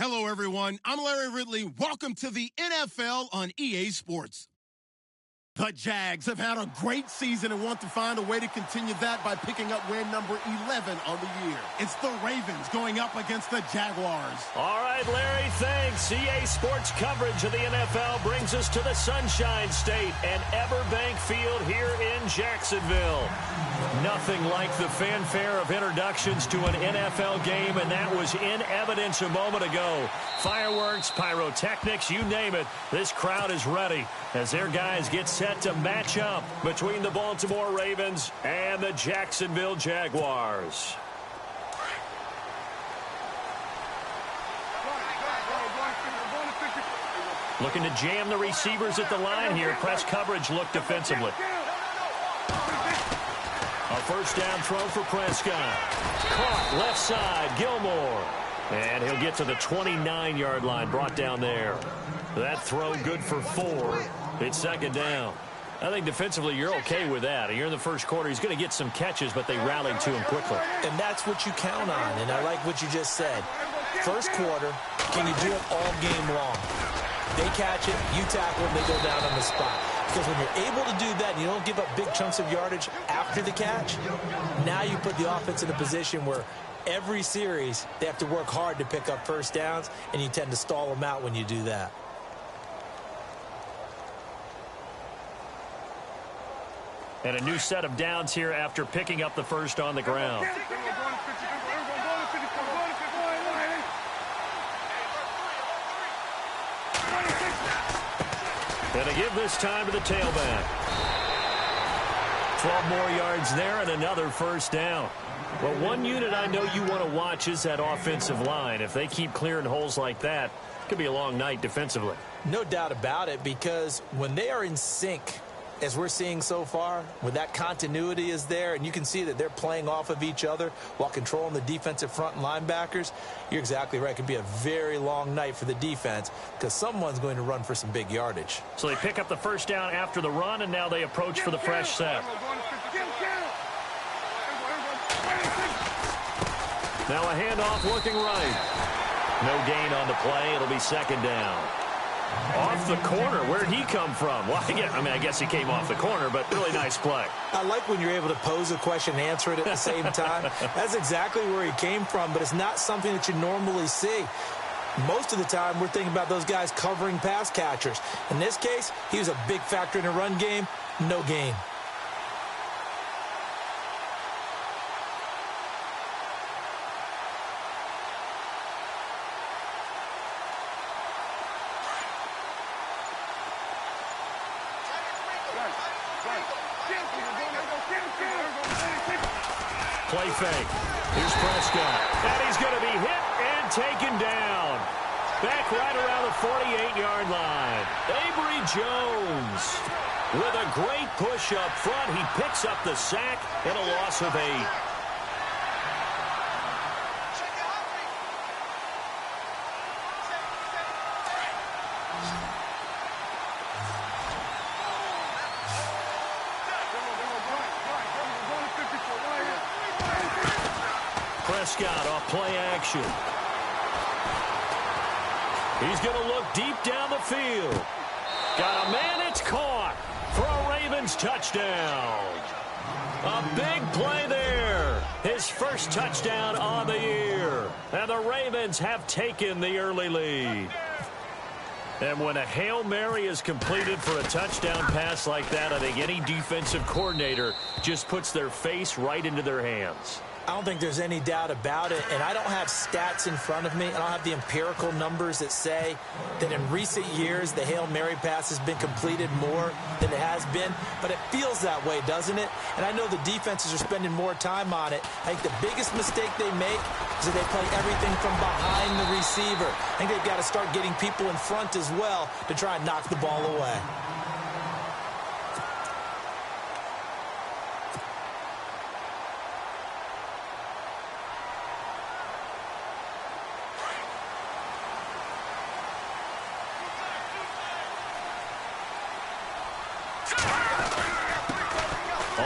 Hello, everyone. I'm Larry Ridley. Welcome to the NFL on EA Sports. The Jags have had a great season and want to find a way to continue that by picking up win number 11 on the year. It's the Ravens going up against the Jaguars. All right, Larry, thanks. EA Sports coverage of the NFL brings us to the Sunshine State and Everbank Field here in Jacksonville. Nothing like the fanfare of introductions to an NFL game, and that was in evidence a moment ago. Fireworks, pyrotechnics, you name it. This crowd is ready as their guys get set to match up between the Baltimore Ravens and the Jacksonville Jaguars. Looking to jam the receivers at the line here. Press coverage look defensively. A first down throw for Prescott. Caught left side, Gilmore. And he'll get to the 29-yard line, brought down there. That throw good for 4. It's second down. I think defensively you're okay with that. You're in the first quarter. He's going to get some catches, but they rallied to him quickly. And that's what you count on, and I like what you just said. First quarter, can you do it all game long? They catch it, you tackle them, they go down on the spot. Because when you're able to do that and you don't give up big chunks of yardage after the catch, now you put the offense in a position where every series they have to work hard to pick up first downs, and you tend to stall them out when you do that. And a new set of downs here after picking up the first on the ground. And a give this time to the tailback. 12 more yards there and another first down. Well, one unit I know you want to watch is that offensive line. If they keep clearing holes like that, it could be a long night defensively. No doubt about it, because when they are in sync, as we're seeing so far, when that continuity is there, and you can see that they're playing off of each other while controlling the defensive front and linebackers, you're exactly right. It could be a very long night for the defense because someone's going to run for some big yardage. So they pick up the first down after the run, and now they approach for the fresh set. Now a handoff looking right. No gain on the play. It'll be second down. Off the corner. Where'd he come from? Well, I guess he came off the corner, but really nice play. I like when you're able to pose a question and answer it at the same time. That's exactly where he came from, but it's not something that you normally see. Most of the time, we're thinking about those guys covering pass catchers. In this case, he was a big factor in the run game. No gain. Play fake. Here's Prescott. And he's going to be hit and taken down. Back right around the 48-yard line. Avery Jones with a great push up front. He picks up the sack and a loss of 8. Prescott off play action. He's going to look deep down the field. Got a man, it's caught for a Ravens touchdown. A big play there. His first touchdown on the year. And the Ravens have taken the early lead. And when a Hail Mary is completed for a touchdown pass like that, I think any defensive coordinator just puts their face right into their hands. I don't think there's any doubt about it, and I don't have stats in front of me. I don't have the empirical numbers that say that in recent years the Hail Mary pass has been completed more than it has been, but it feels that way, doesn't it? And I know the defenses are spending more time on it. I think the biggest mistake they make is that they play everything from behind the receiver. I think they've got to start getting people in front as well to try and knock the ball away.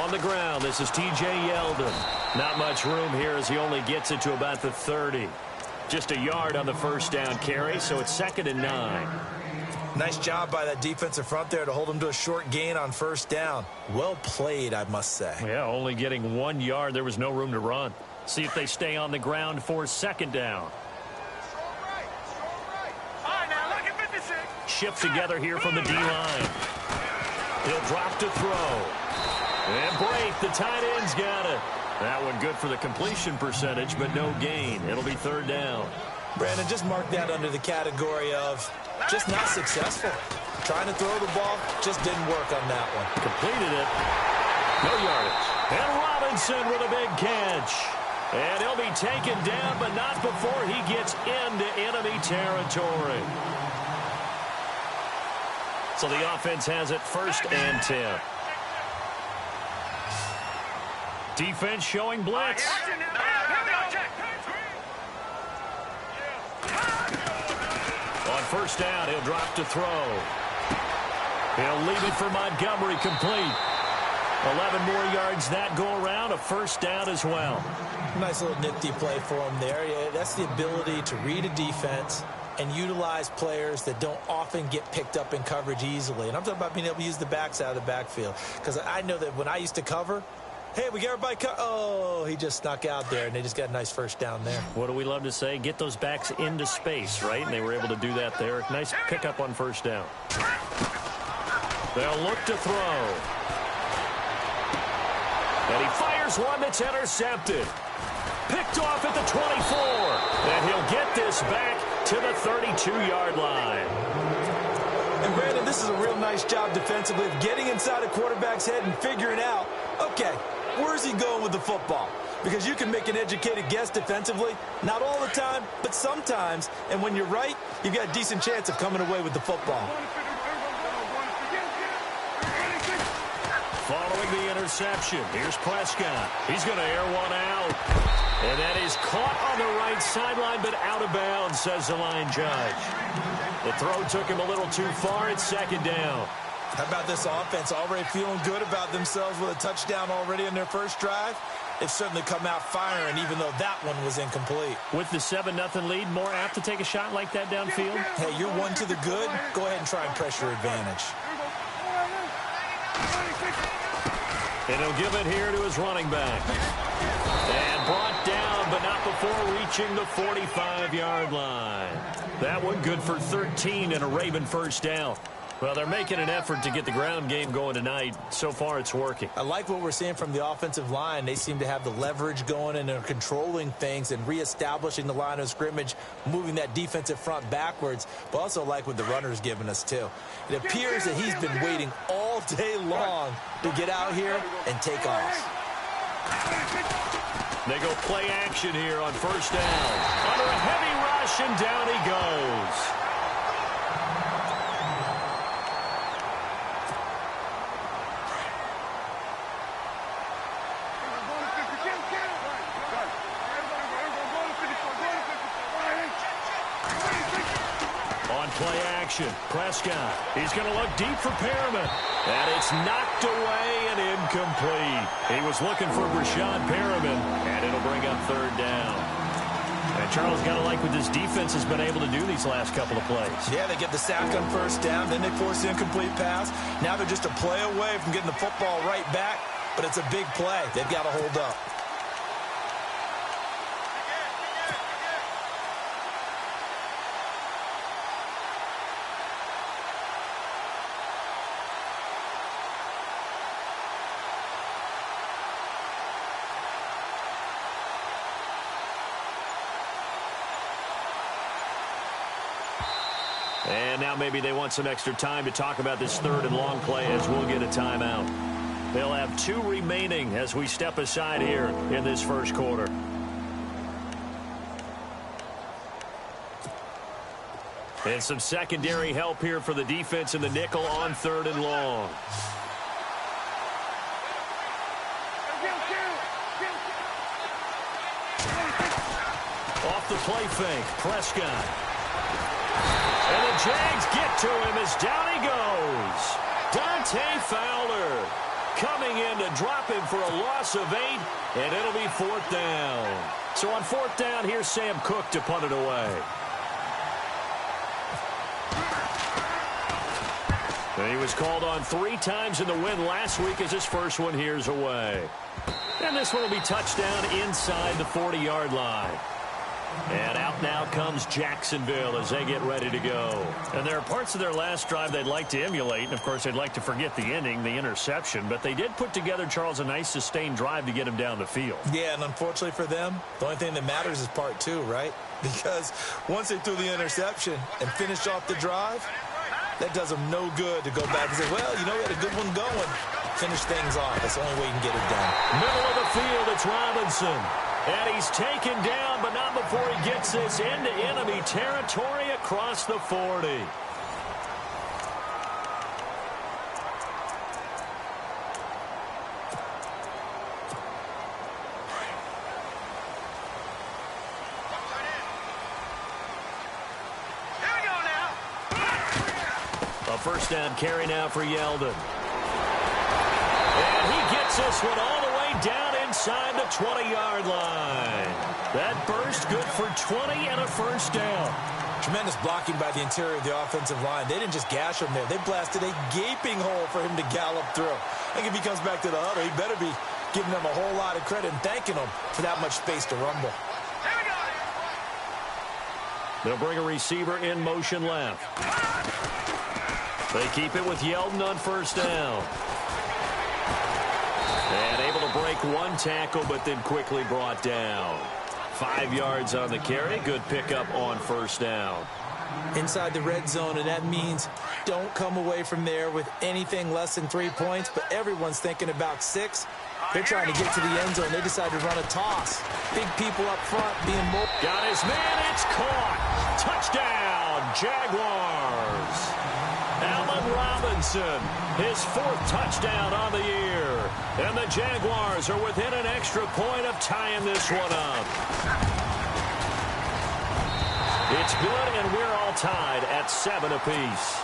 On the ground, this is T.J. Yeldon. Not much room here as he only gets it to about the 30. Just a yard on the first down carry, so it's 2nd and 9. Nice job by that defensive front there to hold him to a short gain on first down. Well played, I must say. Yeah, only getting 1 yard. There was no room to run. See if they stay on the ground for 2nd down. Shift together here from the D-line. He'll drop to throw. And break. The tight end's got it. That one good for the completion percentage, but no gain. It'll be 3rd down. Brandon, just mark that under the category of just not successful. Trying to throw the ball, just didn't work on that one. Completed it. No yardage. And Robinson with a big catch. And he'll be taken down, but not before he gets into enemy territory. So the offense has it 1st and 10. Defense showing blitz. On 1st down, he'll drop to throw. He'll leave it for Montgomery, complete. 11 more yards that go around, a 1st down as well. Nice little nifty play for him there. Yeah, that's the ability to read a defense and utilize players that don't often get picked up in coverage easily. And I'm talking about being able to use the backs out of the backfield. Because I know that when I used to cover, hey, we got everybody oh, he just snuck out there, and they just got a nice 1st down there. What do we love to say? Get those backs into space, right? And they were able to do that there. Nice pickup on 1st down. They'll look to throw. And he fires one that's intercepted. Picked off at the 24. And he'll get this back to the 32-yard line. And Brandon, this is a real nice job defensively of getting inside a quarterback's head and figuring out, okay, where's he going with the football? Because you can make an educated guess defensively, not all the time, but sometimes. And when you're right, you've got a decent chance of coming away with the football. Following the interception, here's Prescott. He's going to air one out. And that is caught on the right sideline, but out of bounds, says the line judge. The throw took him a little too far. It's 2nd down. How about this offense already feeling good about themselves with a touchdown already in their first drive? They've certainly come out firing, even though that one was incomplete. With the 7-0 lead, more apt to take a shot like that downfield? Hey, you're one to the good. Go ahead and try and pressure advantage. And he'll give it here to his running back. And brought down, but not before reaching the 45-yard line. That one good for 13 and a Raven 1st down. Well, they're making an effort to get the ground game going tonight. So far, it's working. I like what we're seeing from the offensive line. They seem to have the leverage going, and they're controlling things and reestablishing the line of scrimmage, moving that defensive front backwards, but also like what the runner's giving us, too. It appears that he's been waiting all day long to get out here and take off. They go play action here on 1st down. Under a heavy rush, and down he goes. Play action. Prescott. He's going to look deep for Perriman. And it's knocked away and incomplete. He was looking for Rashad Perriman, and it'll bring up 3rd down. And Charles, got to like what this defense has been able to do these last couple of plays. Yeah, they get the sack on 1st down, then they force the incomplete pass. Now they're just a play away from getting the football right back, but it's a big play. They've got to hold up. And now maybe they want some extra time to talk about this 3rd and long play as we'll get a timeout. They'll have 2 remaining as we step aside here in this 1st quarter. And some secondary help here for the defense in the nickel on 3rd and long. Off the play fake, Prescott. And the Jags get to him as down he goes. Dante Fowler. coming in to drop him for a loss of 8, and it'll be 4th down. So on 4th down, here's Sam Cook to punt it away. And he was called on 3 times in the win last week as his first one here's away. And this one will be touchdown inside the 40-yard line. And out now comes Jacksonville as they get ready to go. And there are parts of their last drive they'd like to emulate. And, of course, they'd like to forget the ending, the interception. But they did put together, Charles, a nice sustained drive to get him down the field. Yeah, and unfortunately for them, the only thing that matters is part 2, right? Because once they threw the interception and finished off the drive, that does them no good to go back and say, well, you know, we had a good one going. Finish things off. That's the only way you can get it done. Middle of the field, it's Robinson. And he's taken down, but not before he gets this into enemy territory across the 40. A first down carry now for Yeldon. And he gets this one all the way down inside the 20-yard line. That burst good for 20 and a first down. Tremendous blocking by the interior of the offensive line. They didn't just gash him there. They blasted a gaping hole for him to gallop through. I think if he comes back to the huddle, he better be giving them a whole lot of credit and thanking them for that much space to rumble. They'll bring a receiver in motion left. They keep it with Yeldon on first down. And able to break one tackle, but then quickly brought down. 5 yards on the carry. Good pickup on first down. Inside the red zone, and that means don't come away from there with anything less than 3 points, but everyone's thinking about 6. They're trying to get to the end zone. They decide to run a toss. Big people up front being more. Got his man. It's caught. Touchdown, Jaguars. Allen Robinson, his 4th touchdown on the year. And the Jaguars are within an extra point of tying this one up. It's good, and we're all tied at 7 apiece.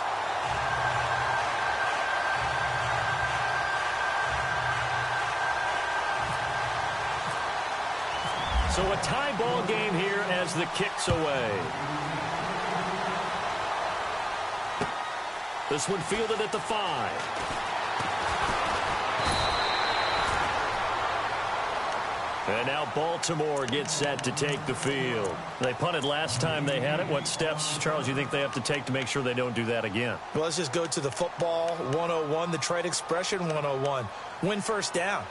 So a tie ball game here as the kick's away. This one fielded at the 5. And now Baltimore gets set to take the field. They punted last time they had it. What steps, Charles, you think they have to take to make sure they don't do that again? Well, let's just go to the football 101, the trade expression 101. Win first down.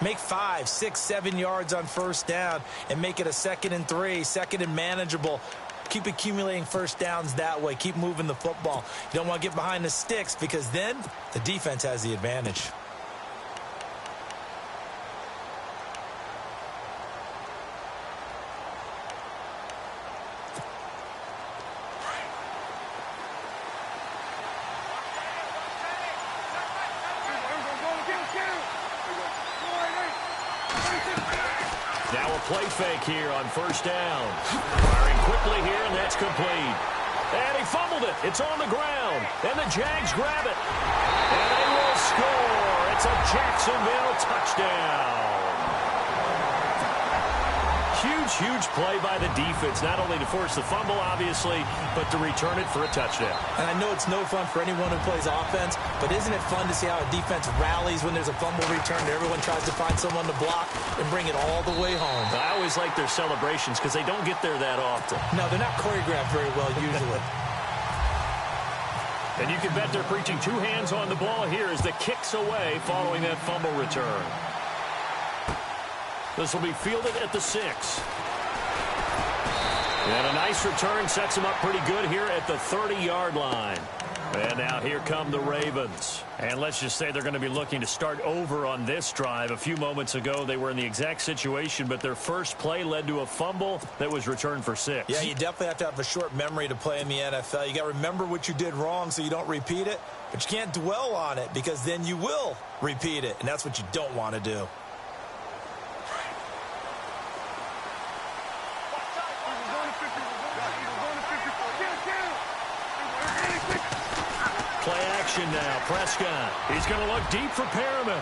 Make 5, 6, 7 yards on first down and make it a 2nd and 3, 2nd and manageable. Keep accumulating first downs that way. Keep moving the football. You don't want to get behind the sticks because then the defense has the advantage. Now a play fake here on first down. Firing quickly here, and that's complete. And he fumbled it. It's on the ground. And the Jags grab it. And they will score. It's a Jacksonville touchdown. Huge play by the defense, not only to force the fumble, obviously, but to return it for a touchdown. And I know it's no fun for anyone who plays offense, but isn't it fun to see how a defense rallies when there's a fumble return and everyone tries to find someone to block and bring it all the way home? I always like their celebrations because they don't get there that often. No, they're not choreographed very well usually. And you can bet they're preaching 2 hands on the ball here as the kick's away following that fumble return. This will be fielded at the 6. And a nice return sets them up pretty good here at the 30-yard line. And now here come the Ravens. And let's just say they're going to be looking to start over on this drive. A few moments ago, they were in the exact situation, but their first play led to a fumble that was returned for 6. Yeah, you definitely have to have a short memory to play in the NFL. You got to remember what you did wrong so you don't repeat it, but you can't dwell on it because then you will repeat it, and that's what you don't want to do. Play action now. Prescott. He's going to look deep for Perriman.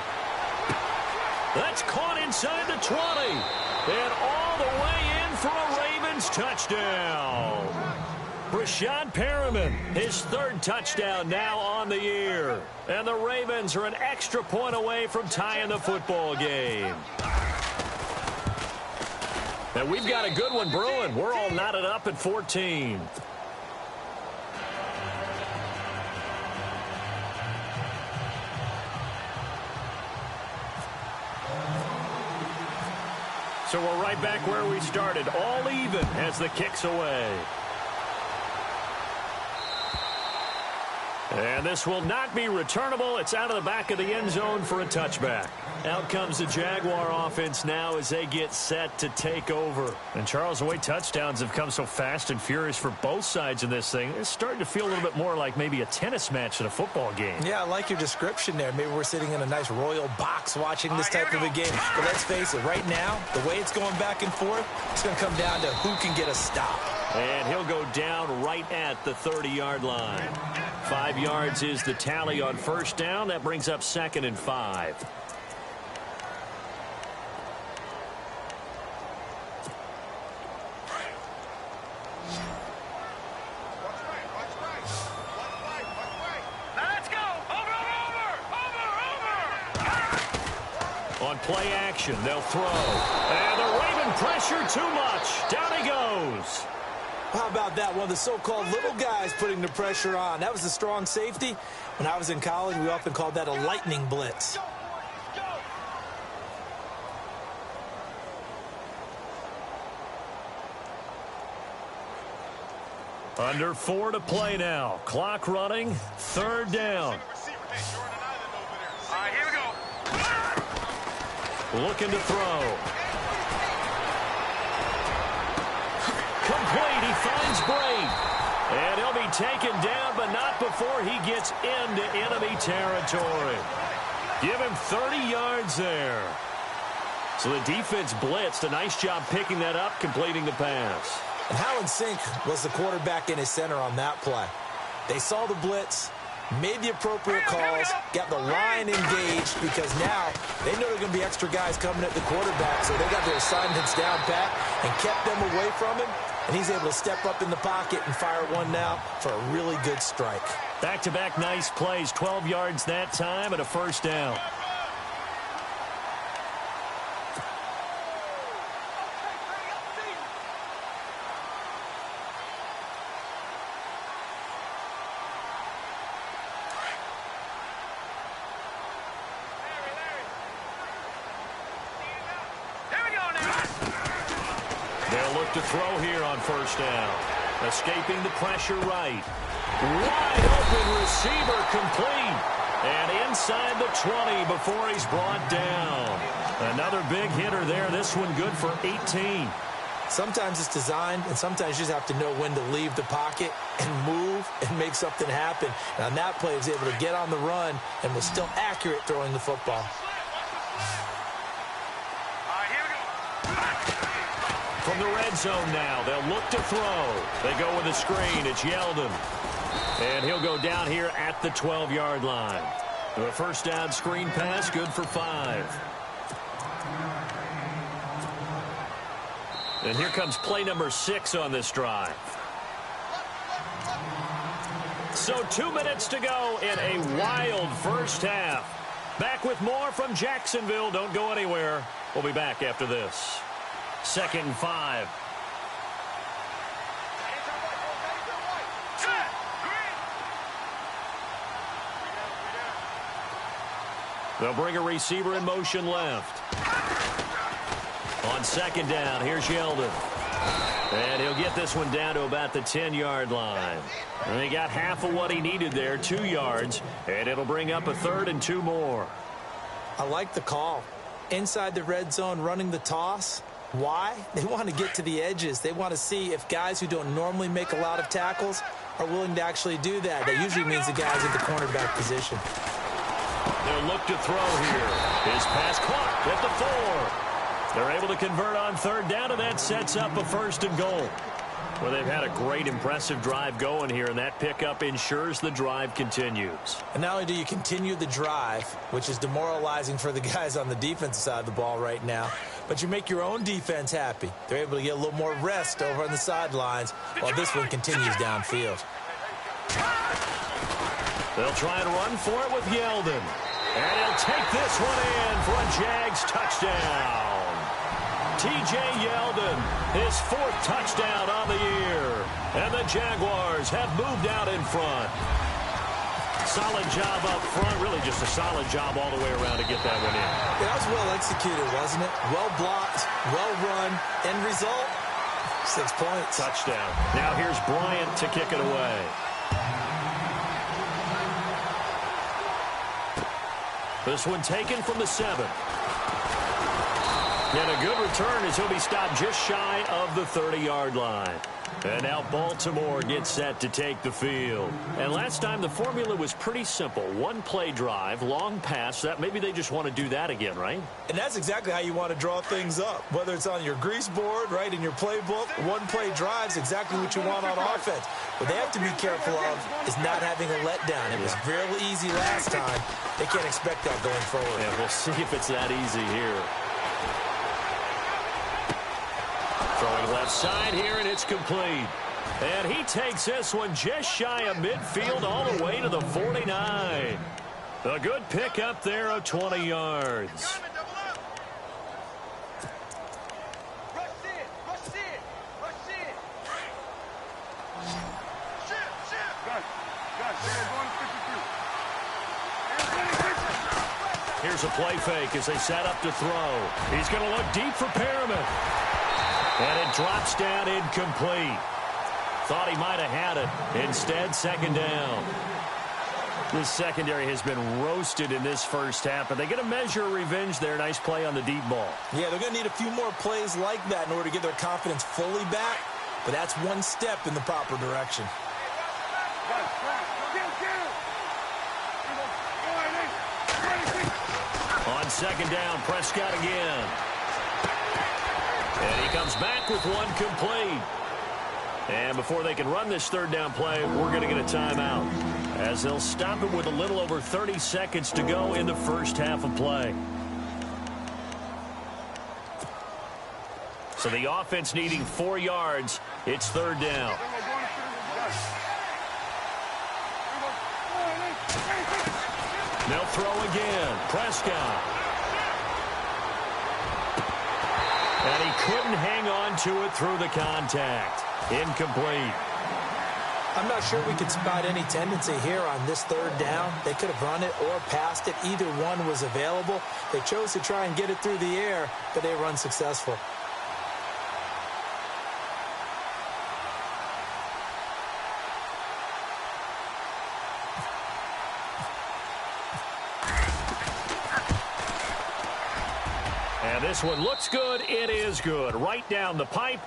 That's caught inside the 20. And all the way in for a Ravens touchdown. Brashad Perriman, his third touchdown now on the year. And the Ravens are an extra point away from tying the football game. And we've got a good one brewing. We're all knotted up at 14. So we're right back where we started, all even as the kick's away. And this will not be returnable. It's out of the back of the end zone for a touchback. Out comes the Jaguar offense now as they get set to take over. And Charles, the way touchdowns have come so fast and furious for both sides in this thing, it's starting to feel a little bit more like maybe a tennis match in a football game. Yeah, I like your description there. Maybe we're sitting in a nice royal box watching this type of a game. But let's face it, right now, the way it's going back and forth, it's going to come down to who can get a stop. And he'll go down right at the 30-yard line. 5 yards is the tally on first down. That brings up 2nd and 5. On play action, they'll throw. And the Raven pressure too much. Down he goes. How about that? One of the so-called little guys putting the pressure on. That was a strong safety. When I was in college, we often called that a lightning blitz. Under 4 to play now. Clock running. 3rd down. All right, here we go. Looking to throw. Complete. He finds Bray. And he'll be taken down, but not before he gets into enemy territory. Give him 30 yards there. So the defense blitzed. A nice job picking that up, completing the pass. And Howland Sink was the quarterback in his center on that play. They saw the blitz, made the appropriate calls, got the line engaged because now they know there are going to be extra guys coming at the quarterback, so they got their assignments down pat and kept them away from him, and he's able to step up in the pocket and fire one now for a really good strike. Back-to-back nice plays, 12 yards that time and a 1st down. To throw here on 1st down. Escaping the pressure right. Wide open receiver complete. And inside the 20 before he's brought down. Another big hitter there. This one good for 18. Sometimes it's designed, and sometimes you just have to know when to leave the pocket and move and make something happen. And on that play, he was able to get on the run and was still accurate throwing the football. From the red zone now, they'll look to throw. They go with a screen. It's Yeldon. And he'll go down here at the 12-yard line. The 1st down screen pass, good for 5. And here comes play number 6 on this drive. So 2 minutes to go in a wild first half. Back with more from Jacksonville. Don't go anywhere. We'll be back after this. 2nd and 5. They'll bring a receiver in motion left. On 2nd down, here's Yeldon. And he'll get this one down to about the 10-yard line. And he got half of what he needed there, 2 yards. And it'll bring up a 3rd and 2 more. I like the call. Inside the red zone, running the toss. Why? They want to get to the edges. They want to see if guys who don't normally make a lot of tackles are willing to actually do that. That usually means the guys at the cornerback position. They'll look to throw here. His pass caught at the 4. They're able to convert on 3rd down, and that sets up a 1st and goal. Well, they've had a great, impressive drive going here, and that pickup ensures the drive continues. And not only do you continue the drive, which is demoralizing for the guys on the defensive side of the ball right now, but you make your own defense happy. They're able to get a little more rest over on the sidelines while this one continues downfield. They'll try and run for it with Yeldon. And he'll take this one in for a Jags touchdown. T.J. Yeldon, his 4th touchdown on the year. And the Jaguars have moved out in front. Solid job up front. Really just a solid job all the way around to get that one in. Yeah, that was well executed, wasn't it? Well blocked, well run. End result, 6 points. Touchdown. Now here's Bryant to kick it away. This one taken from the 7. And a good return as he'll be stopped just shy of the 30-yard line. And now Baltimore gets set to take the field. And last time the formula was pretty simple. 1-play drive, long pass. That maybe they just want to do that again, right? And that's exactly how you want to draw things up. Whether it's on your grease board, right, in your playbook, 1-play drive's exactly what you want on offense. What they have to be careful of is not having a letdown. It was real easy last time. They can't expect that going forward. Yeah, we'll see if it's that easy here. Throwing left side here, and it's complete. And he takes this one just shy of midfield all the way to the 49. A good pick up there of 20 yards. Here's a play fake as they set up to throw. He's going to look deep for Perriman. And it drops down incomplete. Thought he might have had it. Instead, 2nd down. This secondary has been roasted in this first half, but they get a measure of revenge there. Nice play on the deep ball. Yeah, they're going to need a few more plays like that in order to get their confidence fully back, but that's one step in the proper direction. On 2nd down, Prescott again. And he comes back with one complete. And before they can run this 3rd down play, we're going to get a timeout, as they'll stop it with a little over 30 seconds to go in the first half of play. So the offense needing 4 yards. It's 3rd down. They'll throw again. Prescott. And he couldn't hang on to it through the contact. Incomplete. I'm not sure we could spot any tendency here on this 3rd down. They could have run it or passed it. Either one was available. They chose to try and get it through the air, but they were unsuccessful. This one looks good. It is good. Right down the pipe.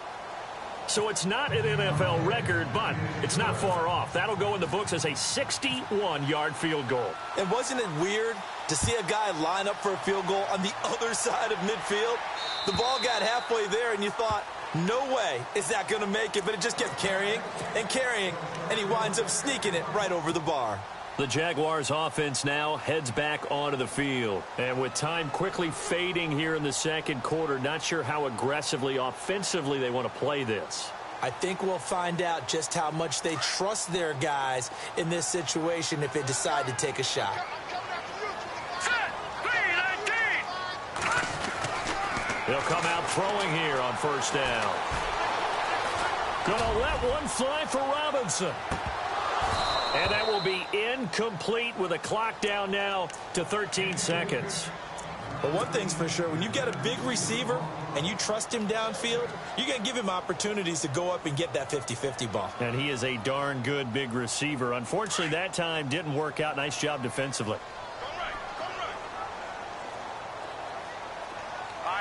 So it's not an NFL record, but it's not far off. That'll go in the books as a 61-yard field goal. And wasn't it weird to see a guy line up for a field goal on the other side of midfield? The ball got halfway there, and you thought, no way is that going to make it, but it just kept carrying, and he winds up sneaking it right over the bar. The Jaguars offense now heads back onto the field. And with time quickly fading here in the 2nd quarter, not sure how aggressively, offensively they want to play this. I think we'll find out just how much they trust their guys in this situation if they decide to take a shot. They'll come out throwing here on 1st down. Gonna let one fly for Robinson. And that will be incomplete with a clock down now to 13 seconds. But one thing's for sure, when you get a big receiver and you trust him downfield, you're going to give him opportunities to go up and get that 50-50 ball. And he is a darn good big receiver. Unfortunately, that time didn't work out. Nice job defensively.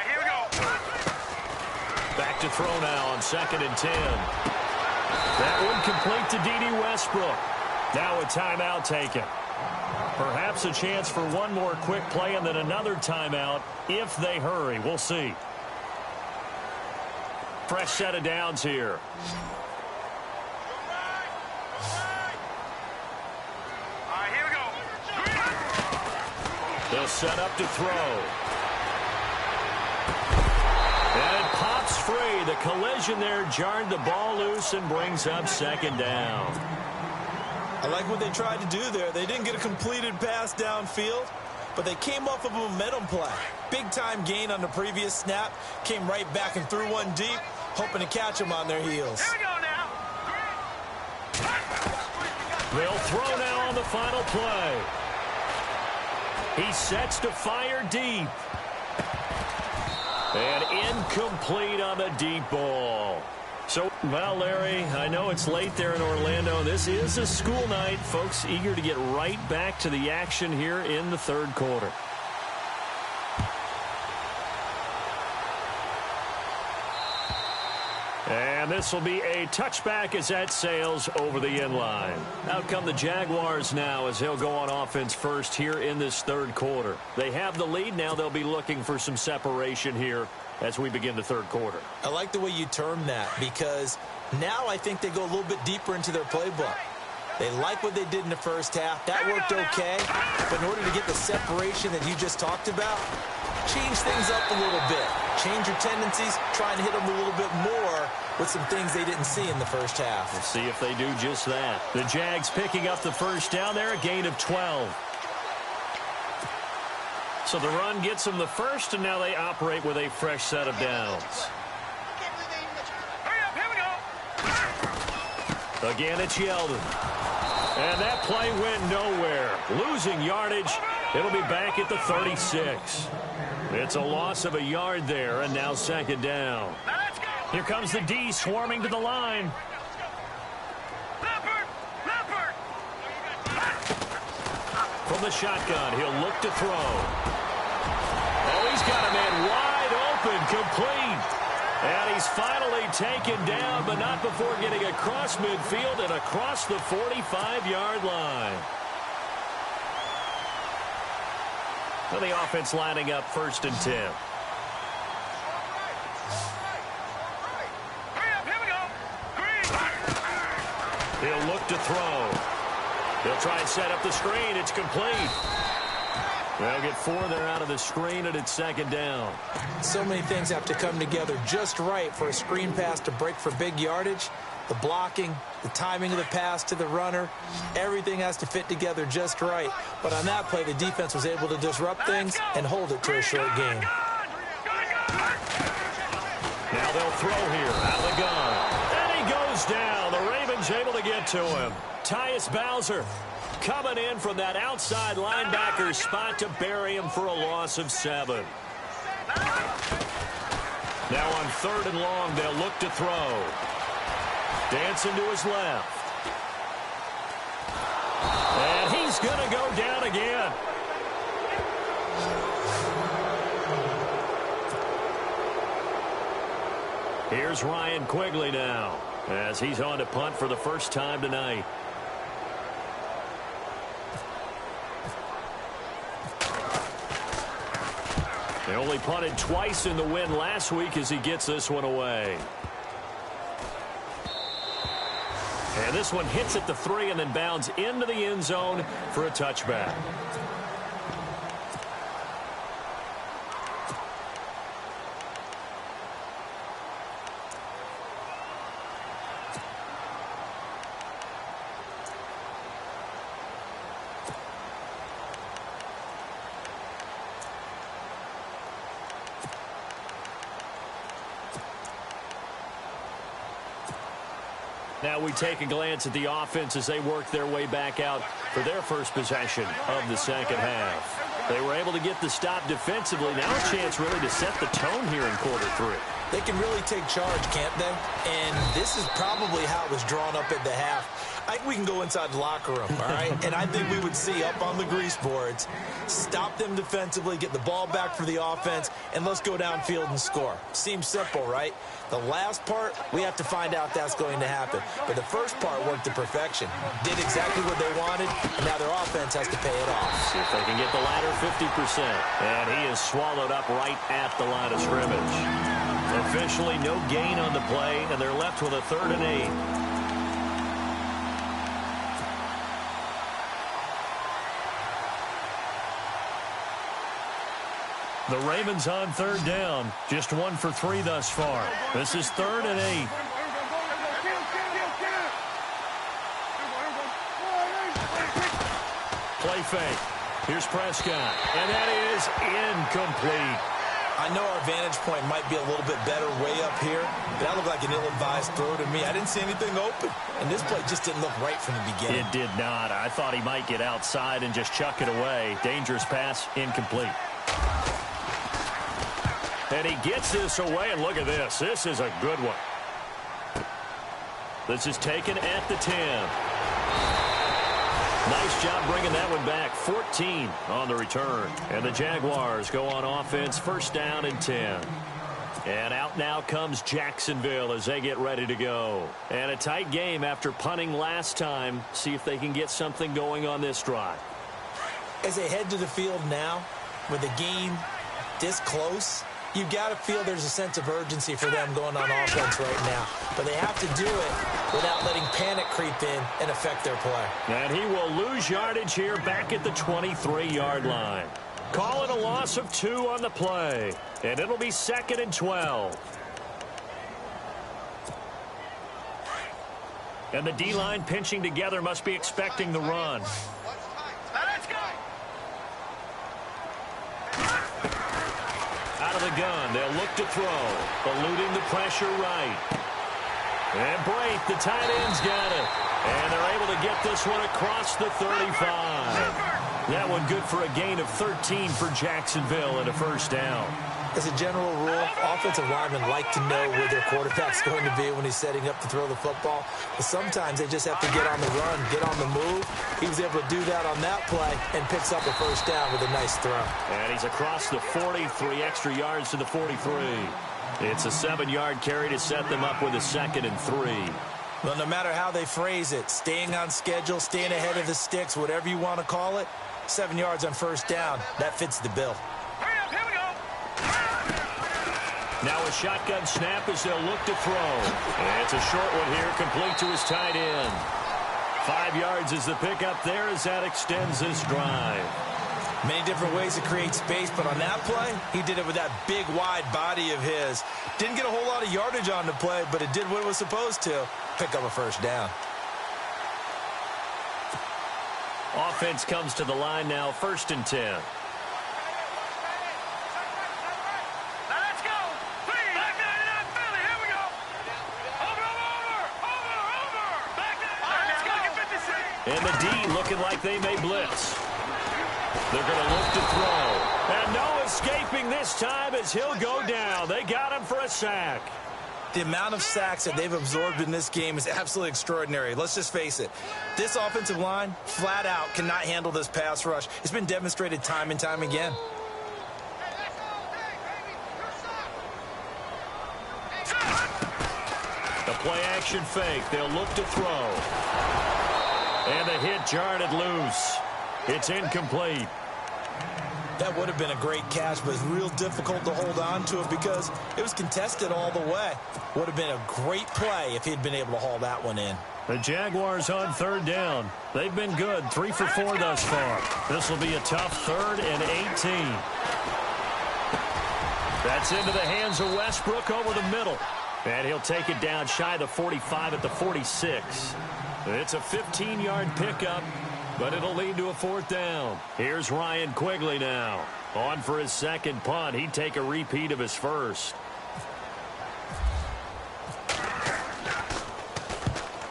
Here we go. Back to throw now on 2nd and 10. That one complete to D.D. Westbrook. Now a timeout taken. Perhaps a chance for one more quick play and then another timeout if they hurry. We'll see. fresh set of downs here. Here we go. They'll set up to throw. And it pops free. The collision there jarred the ball loose and brings up second down. I like what they tried to do there. They didn't get a completed pass downfield, but they came off of a momentum play. Big-time gain on the previous snap. Came right back and threw one deep, hoping to catch them on their heels. Here we go now. They'll throw now on the final play. He sets to fire deep. And incomplete on the deep ball. So, well, Larry, I know it's late there in Orlando. This is a school night. Folks eager to get right back to the action here in the third quarter. And this will be a touchback as that sails over the end line. Out come the Jaguars now as they'll go on offense first here in this third quarter. They have the lead. Now they'll be looking for some separation here as we begin the third quarter. I like the way you term that because now I think they go a little bit deeper into their playbook. They like what they did in the first half. That worked okay. But in order to get the separation that you just talked about, change things up a little bit. Change your tendencies. Try and hit them a little bit more with some things they didn't see in the first half. We'll see if they do just that. The Jags picking up the first down there, a gain of 12. So the run gets them the first, and now they operate with a fresh set of downs. Hurry up, here we go. Again, it's Yeldon. And that play went nowhere. Losing yardage. It'll be back at the 36. It's a loss of a yard there, and now second down. Now let's go. Here comes the D swarming to the line. Leopard. From the shotgun, he'll look to throw. Oh, he's got a man wide open, complete. And he's finally taken down, but not before getting across midfield and across the 45-yard line. So the offense lining up 1st and 10. Hurry up, here we go. Green. He'll look to throw. He'll try and set up the screen. It's complete. They'll get 4 there out of the screen, and it's second down. So many things have to come together just right for a screen pass to break for big yardage. The blocking, the timing of the pass to the runner, everything has to fit together just right. But on that play, the defense was able to disrupt things and hold it to a short game. Now they'll throw here out of the gun. And he goes down. The Ravens able to get to him. Tyus Bowser coming in from that outside linebacker spot to bury him for a loss of 7. Now on 3rd and long, they'll look to throw. Dancing to his left. And he's going to go down again. Here's Ryan Quigley now as he's on to punt for the first time tonight. They only punted twice in the win last week as he gets this one away. And this one hits at the 3 and then bounds into the end zone for a touchback. Now we take a glance at the offense as they work their way back out for their first possession of the second half. They were able to get the stop defensively. Now a chance really to set the tone here in quarter 3. They can really take charge, can't they? And this is probably how it was drawn up at the half. I think we can go inside the locker room, all right? And I think we would see up on the grease boards, stop them defensively, get the ball back for the offense, and let's go downfield and score. Seems simple, right? The last part, we have to find out that's going to happen. But the first part worked to perfection. Did exactly what they wanted, and now their offense has to pay it off. See if they can get the latter 50%. And he is swallowed up right at the line of scrimmage. Officially no gain on the play, and they're left with a 3rd and 8. The Ravens on 3rd down. Just 1 for 3 thus far. This is 3rd and 8. Play fake. Here's Prescott. And that is incomplete. I know our vantage point might be a little bit better way up here, but that looked like an ill-advised throw to me. I didn't see anything open, and this play just didn't look right from the beginning. It did not. I thought he might get outside and just chuck it away. Dangerous pass, incomplete. And he gets this away, and look at this. This is a good one. This is taken at the 10. Nice job bringing that one back. 14 on the return. And the Jaguars go on offense, 1st down and 10. And out now comes Jacksonville as they get ready to go. And a tight game after punting last time. See if they can get something going on this drive. As they head to the field now, with the game this close, you've got to feel there's a sense of urgency for them going on offense right now. But they have to do it without letting panic creep in and affect their play. And he will lose yardage here back at the 23-yard line. Call it a loss of 2 on the play. And it'll be 2nd and 12. And the D-line pinching together must be expecting the run. Out of the gun, they'll look to throw. Eluding the pressure right. And Brate, the tight end's got it. And they're able to get this one across the 35. That one good for a gain of 13 for Jacksonville and a 1st down. As a general rule, offensive linemen like to know where their quarterback's going to be when he's setting up to throw the football. But sometimes they just have to get on the run, get on the move. He was able to do that on that play and picks up a 1st down with a nice throw. And he's across the 43 extra yards to the 43. It's a 7-yard carry to set them up with a 2nd and 3. Well, no matter how they phrase it, staying on schedule, staying ahead of the sticks, whatever you want to call it, 7 yards on 1st down, that fits the bill. Here we go. Now a shotgun snap as they'll look to throw. And it's a short one here, complete to his tight end. 5 yards is the pickup there as that extends this drive. Many different ways to create space, but on that play, he did it with that big, wide body of his. Didn't get a whole lot of yardage on the play, but it did what it was supposed to. Pick up a 1st down. Offense comes to the line now, 1st and 10. And the D looking like they may blitz. They're going to look to throw. And no escaping this time as he'll go down. They got him for a sack. The amount of sacks that they've absorbed in this game is absolutely extraordinary. Let's just face it. This offensive line, flat out, cannot handle this pass rush. It's been demonstrated time and time again. The play-action fake. They'll look to throw. And the hit jarred it loose. It's incomplete. That would have been a great catch, but it's real difficult to hold on to it because it was contested all the way. Would have been a great play if he'd been able to haul that one in. The Jaguars on 3rd down. They've been good, 3 for 4 thus far. This will be a tough 3rd and 18. That's into the hands of Westbrook over the middle. And he'll take it down shy of the 45 at the 46. It's a 15-yard pickup, but it'll lead to a 4th down. Here's Ryan Quigley now. On for his 2nd punt. He'd take a repeat of his 1st.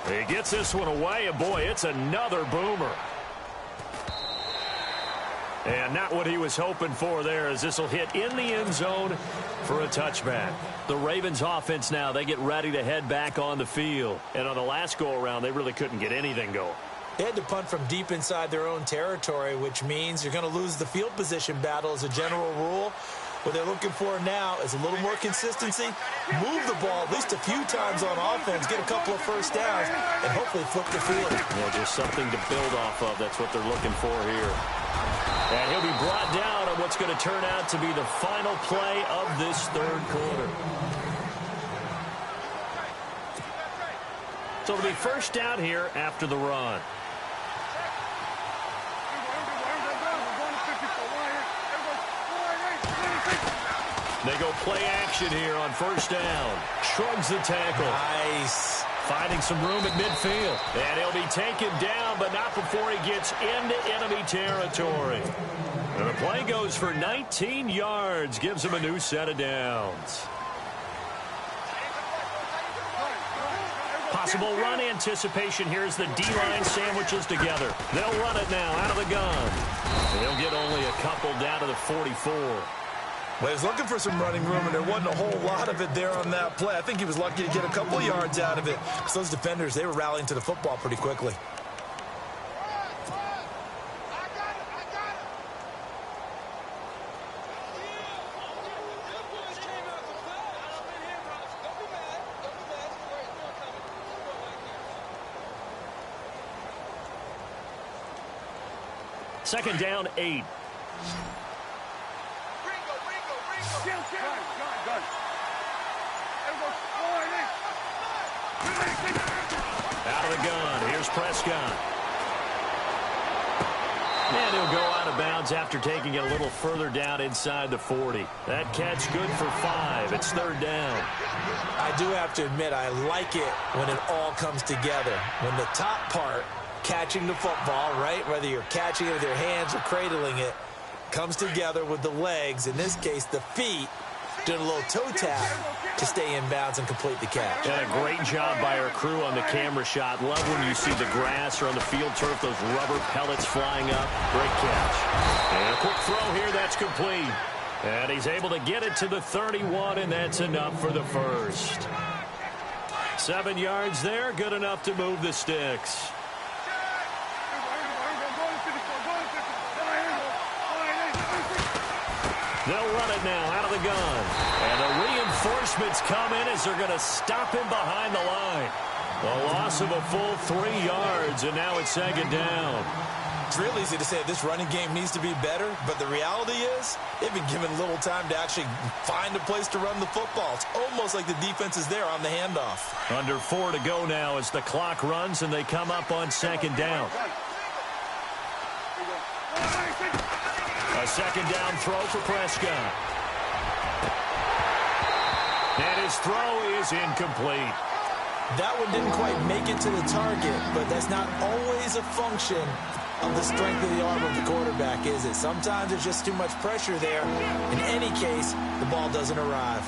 He gets this one away, and boy, it's another boomer. And not what he was hoping for there, as this will hit in the end zone for a touchback. The Ravens offense now, they get ready to head back on the field. And on the last go-around, they really couldn't get anything going. They had to punt from deep inside their own territory, which means you're going to lose the field position battle as a general rule. What they're looking for now is a little more consistency, move the ball at least a few times on offense, get a couple of 1st downs, and hopefully flip the field. Yeah, just something to build off of. That's what they're looking for here. And he'll be brought down on what's going to turn out to be the final play of this 3rd quarter. So it'll be first down here after the run. They go play action here on first down. Shrugs the tackle. Nice. Finding some room at midfield. And he'll be taken down, but not before he gets into enemy territory. And the play goes for 19 yards. Gives him a new set of downs. Possible run anticipation here as the D-line sandwiches together. They'll run it now out of the gun. They'll get only a couple down to the 44. Well, he was looking for some running room, and there wasn't a whole lot of it there on that play. I think he was lucky to get a couple yards out of it. Because those defenders, they were rallying to the football pretty quickly. Second down, 8. Out of the gun. Here's Prescott. And he'll go out of bounds after taking it a little further down inside the 40. That catch good for 5. It's third down. I do have to admit, I like it when it all comes together. When the top part, catching the football, right, whether you're catching it with your hands or cradling it, comes together with the legs, in this case the feet, doing a little toe tap to stay in bounds and complete the catch. And a great job by our crew on the camera shot. Love when you see the grass or on the field turf, those rubber pellets flying up. Great catch. And a quick throw here, that's complete. And he's able to get it to the 31, and that's enough for the first. 7 yards there, good enough to move the sticks. They'll run it now out of the gun. And the reinforcements come in as they're going to stop him behind the line. The loss of a full 3 yards, and now it's second down. It's real easy to say this running game needs to be better, but the reality is they've been given little time to actually find a place to run the football. It's almost like the defense is there on the handoff. Under 4 to go now as the clock runs, and they come up on second down. A second down throw for Prescott. And his throw is incomplete. That one didn't quite make it to the target, but that's not always a function of the strength of the arm of the quarterback, is it? Sometimes there's just too much pressure there. In any case, the ball doesn't arrive.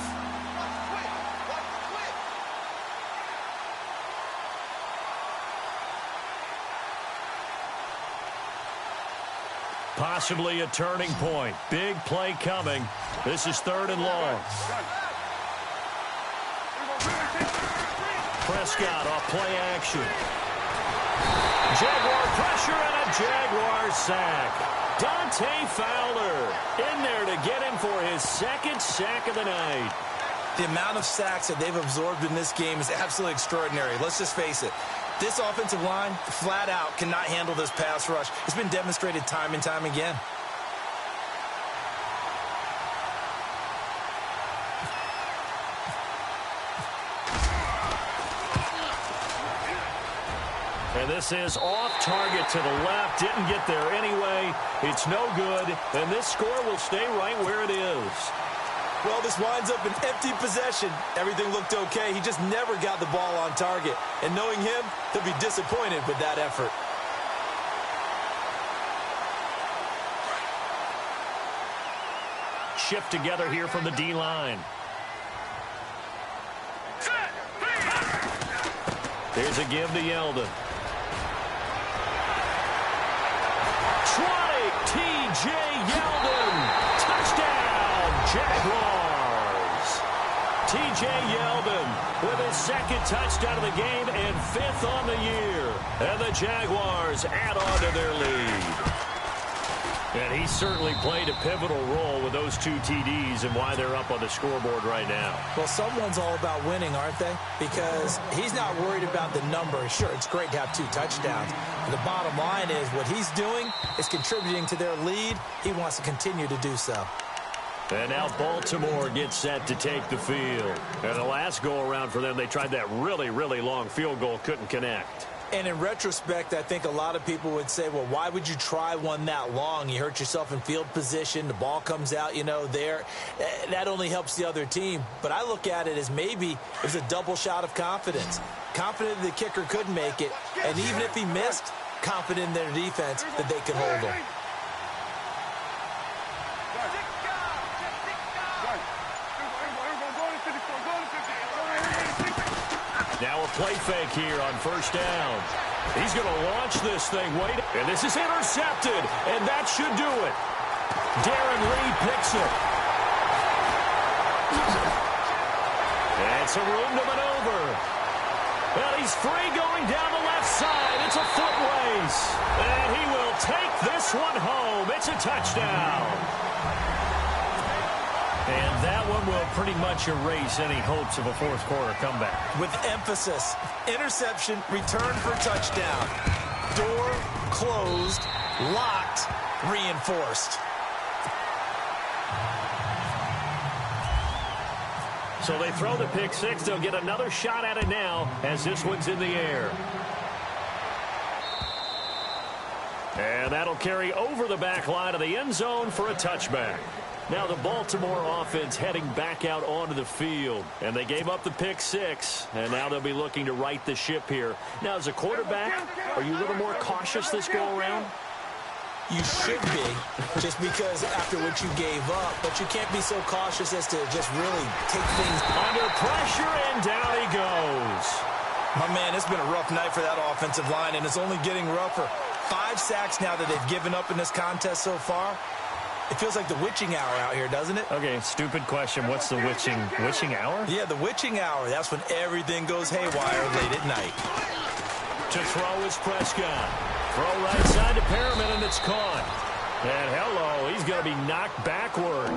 Possibly a turning point. Big play coming. This is third and long. Prescott off play action. Jaguar pressure and a Jaguar sack. Dante Fowler in there to get him for his second sack of the night. The amount of sacks that they've absorbed in this game is absolutely extraordinary. Let's just face it. This offensive line, flat out, cannot handle this pass rush. It's been demonstrated time and time again. And this is off target to the left. Didn't get there anyway. It's no good. And this score will stay right where it is. Well, this winds up an empty possession. Everything looked okay. He just never got the ball on target. And knowing him, he'll be disappointed with that effort. Shift together here from the D-line. There's a give to Yeldon. T.J. Yeldon. Touchdown, Jaguars. T.J. Yeldon with his second touchdown of the game and 5th on the year. And the Jaguars add on to their lead. And he certainly played a pivotal role with those 2 TDs and why they're up on the scoreboard right now. Well, someone's all about winning, aren't they? Because he's not worried about the number. Sure, it's great to have 2 touchdowns. But the bottom line is what he's doing is contributing to their lead. He wants to continue to do so. And now Baltimore gets set to take the field. And the last go-around for them, they tried that really, really long field goal, couldn't connect. And in retrospect, I think a lot of people would say, well, why would you try one that long? You hurt yourself in field position. The ball comes out, there. That only helps the other team. But I look at it as maybe it was a double shot of confidence. Confident the kicker could make it. And even if he missed, confident in their defense that they could hold him. Now a play fake here on first down. He's going to launch this thing. Wait, and this is intercepted, and that should do it. Darren Reed picks it. It's a room to maneuver. Well, he's free going down the left side. It's a foot race. And he will take this one home. It's a touchdown. And that one will pretty much erase any hopes of a fourth quarter comeback. With emphasis, interception, return for touchdown. Door closed, locked, reinforced. So they throw the pick six. They'll get another shot at it now as this one's in the air. And that'll carry over the back line of the end zone for a touchback. Now the Baltimore offense heading back out onto the field. And they gave up the pick six. And now they'll be looking to right the ship here. Now as a quarterback, are you a little more cautious this go-around? You should be, just because after what you gave up. But you can't be so cautious as to just really take things under pressure, and down he goes. My man, it's been a rough night for that offensive line, and it's only getting rougher. 5 sacks now that they've given up in this contest so far. It feels like the witching hour out here, doesn't it? Okay, stupid question. What's the witching hour? Yeah, the witching hour. That's when everything goes haywire late at night. To throw is Prescott. Throw right side to Perriman, and it's caught. And hello, he's going to be knocked backward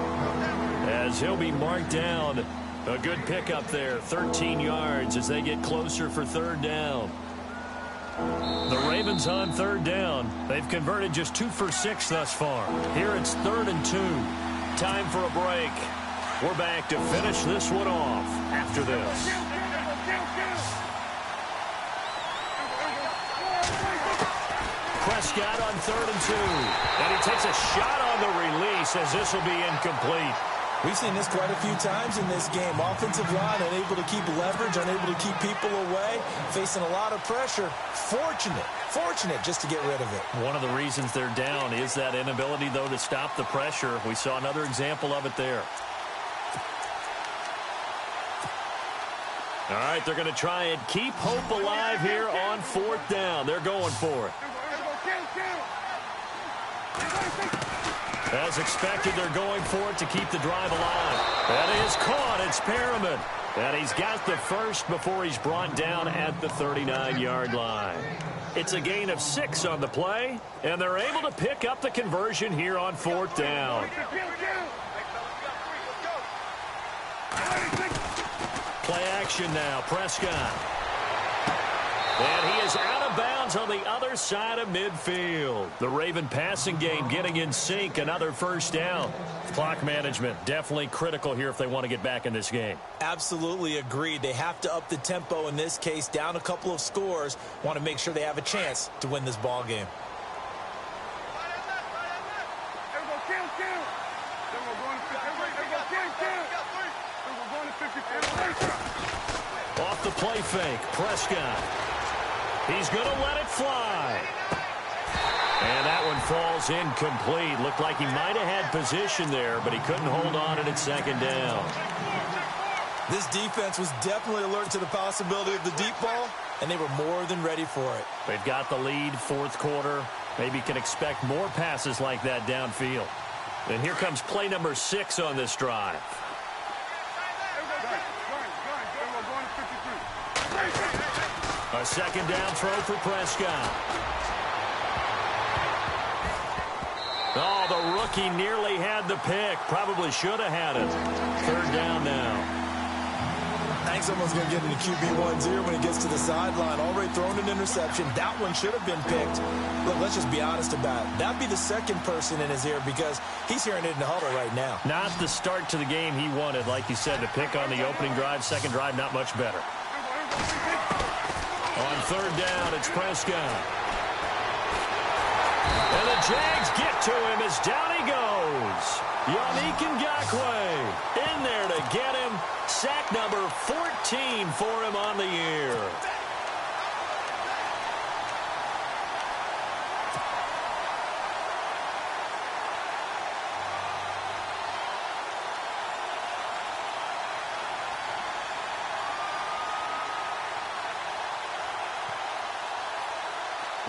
as he'll be marked down. A good pickup there, 13 yards as they get closer for third down. The Ravens on third down. They've converted just 2 for 6 thus far. Here it's 3rd and 2. Time for a break. We're back to finish this one off after this. Prescott on 3rd and 2. And he takes a shot on the release as this will be incomplete. We've seen this quite a few times in this game. Offensive line unable to keep leverage, unable to keep people away, facing a lot of pressure. Fortunate just to get rid of it. One of the reasons they're down is that inability, though, to stop the pressure. We saw another example of it there. All right, they're going to try and keep hope alive here on 4th down. They're going for it. As expected, they're going for it to keep the drive alive. That is caught. It's Perriman. And he's got the first before he's brought down at the 39-yard line. It's a gain of 6 on the play, and they're able to pick up the conversion here on 4th down. Play action now. Prescott. And he is out of bounds on the other side of midfield. The Raven passing game getting in sync. Another first down. Clock management definitely critical here if they want to get back in this game. Absolutely agreed. They have to up the tempo in this case. Down a couple of scores. Want to make sure they have a chance to win this ball game. Off the play fake. Prescott. He's going to let it fly. And that one falls incomplete. Looked like he might have had position there, but he couldn't hold on at 2nd down. This defense was definitely alert to the possibility of the deep ball, and they were more than ready for it. They've got the lead, 4th quarter. Maybe can expect more passes like that downfield. And here comes play number 6 on this drive. A 2nd down throw for Prescott. Oh, the rookie nearly had the pick. Probably should have had it. 3rd down now. think someone's going to get into QB1's ear when he gets to the sideline. Already thrown an interception. That one should have been picked. Look, let's just be honest about it. That'd be the second person in his ear because he's hearing it in the huddle right now. Not the start to the game he wanted, like you said, to pick on the opening drive. Second drive, not much better. On third down, it's Prescott. And the Jags get to him as down he goes. Yannick Ngakoue in there to get him. Sack number 14 for him on the year.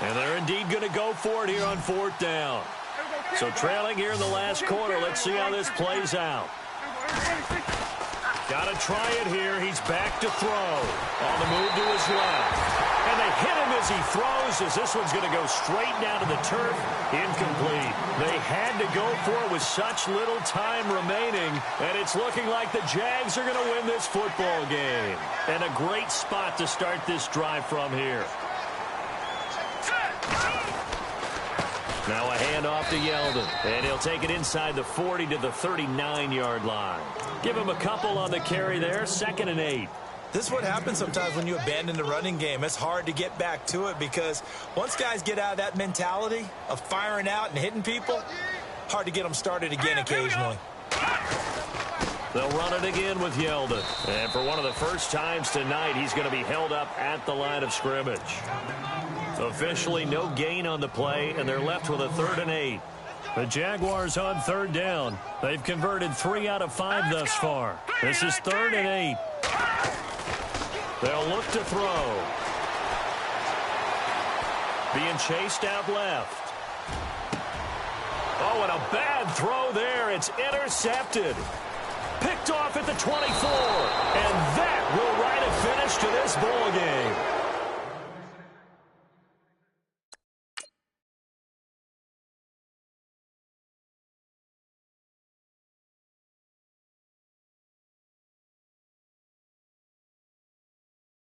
And they're indeed going to go for it here on fourth down. So trailing here in the last quarter. Let's see how this plays out. Got to try it here. He's back to throw. On the move to his left. And they hit him as he throws, as this one's going to go straight down to the turf. Incomplete. They had to go for it with such little time remaining. And it's looking like the Jags are going to win this football game. And a great spot to start this drive from here. Now a handoff to Yeldon, and he'll take it inside the 40 to the 39-yard line. Give him a couple on the carry there, 2nd and 8. This is what happens sometimes when you abandon the running game. It's hard to get back to it because once guys get out of that mentality of firing out and hitting people, hard to get them started again occasionally. They'll run it again with Yeldon. And for one of the first times tonight, he's going to be held up at the line of scrimmage. Officially no gain on the play, and they're left with a 3rd and 8. The Jaguars on third down. They've converted 3 out of 5 thus far. This is 3rd and 8. They'll look to throw. Being chased out left. Oh, and a bad throw there. It's intercepted. Picked off at the 24. And that will write a finish